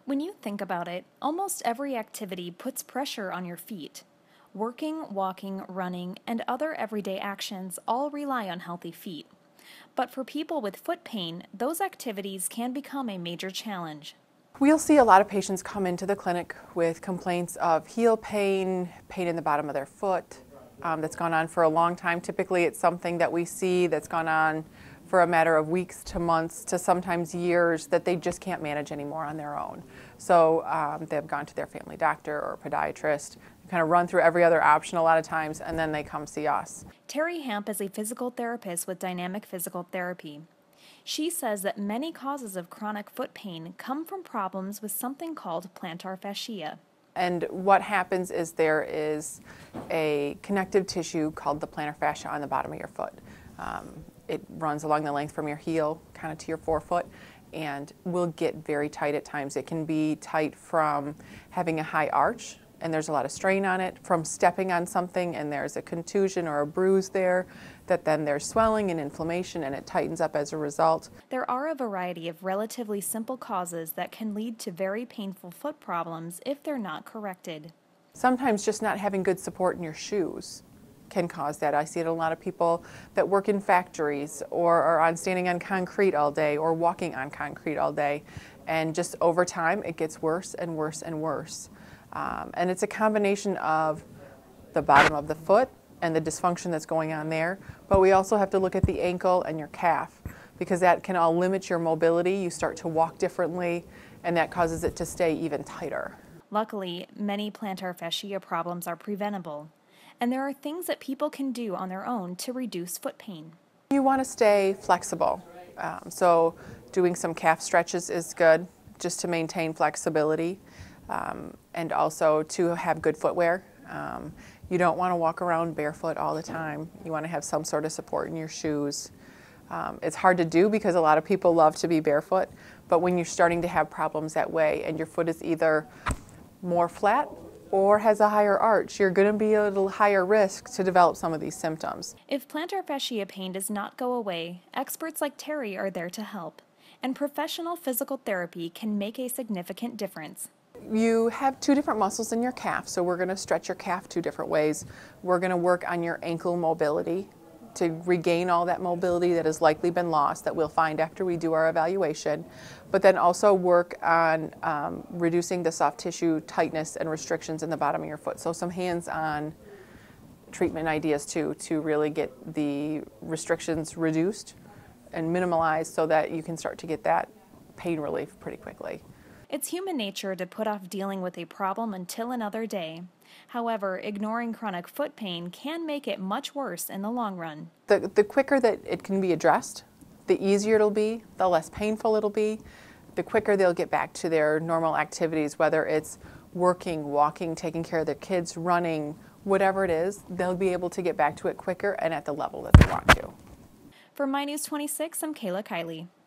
When you think about it, almost every activity puts pressure on your feet. Working, walking, running, and other everyday actions all rely on healthy feet. But for people with foot pain, those activities can become a major challenge. We'll see a lot of patients come into the clinic with complaints of heel pain, pain in the bottom of their foot, that's gone on for a long time. Typically it's something that we see that's gone on for a matter of weeks to months to sometimes years that they just can't manage anymore on their own. So they've gone to their family doctor or podiatrist, kind of run through every other option a lot of times, and then they come see us. Terry Hamp is a physical therapist with Dynamic Physical Therapy. She says that many causes of chronic foot pain come from problems with something called plantar fascia. And what happens is there is a connective tissue called the plantar fascia on the bottom of your foot. It runs along the length from your heel kind of to your forefoot and will get very tight at times. It can be tight from having a high arch and there's a lot of strain on it, from stepping on something and there's a contusion or a bruise there, that then there's swelling and inflammation and it tightens up as a result. There are a variety of relatively simple causes that can lead to very painful foot problems if they're not corrected. Sometimes just not having good support in your shoes can cause that. I see it in a lot of people that work in factories or are standing on concrete all day or walking on concrete all day, and just over time it gets worse and worse and worse. And it's a combination of the bottom of the foot and the dysfunction that's going on there, but we also have to look at the ankle and your calf because that can all limit your mobility. You start to walk differently and that causes it to stay even tighter. Luckily, many plantar fascia problems are preventable, and there are things that people can do on their own to reduce foot pain. You want to stay flexible, so doing some calf stretches is good just to maintain flexibility, and also to have good footwear. You don't want to walk around barefoot all the time. You want to have some sort of support in your shoes. It's hard to do because a lot of people love to be barefoot, but when you're starting to have problems that way and your foot is either more flat or has a higher arch, you're going to be a little higher risk to develop some of these symptoms. If plantar fascia pain does not go away, experts like Terry are there to help, and professional physical therapy can make a significant difference. You have two different muscles in your calf, so we're going to stretch your calf two different ways. We're going to work on your ankle mobility to regain all that mobility that has likely been lost that we'll find after we do our evaluation, but then also work on reducing the soft tissue tightness and restrictions in the bottom of your foot. So some hands-on treatment ideas too, to really get the restrictions reduced and minimalized so that you can start to get that pain relief pretty quickly. It's human nature to put off dealing with a problem until another day. However, ignoring chronic foot pain can make it much worse in the long run. The quicker that it can be addressed, the easier it'll be, the less painful it'll be, the quicker they'll get back to their normal activities, whether it's working, walking, taking care of their kids, running, whatever it is, they'll be able to get back to it quicker and at the level that they want to. For My News 26, I'm Kayla Kiley.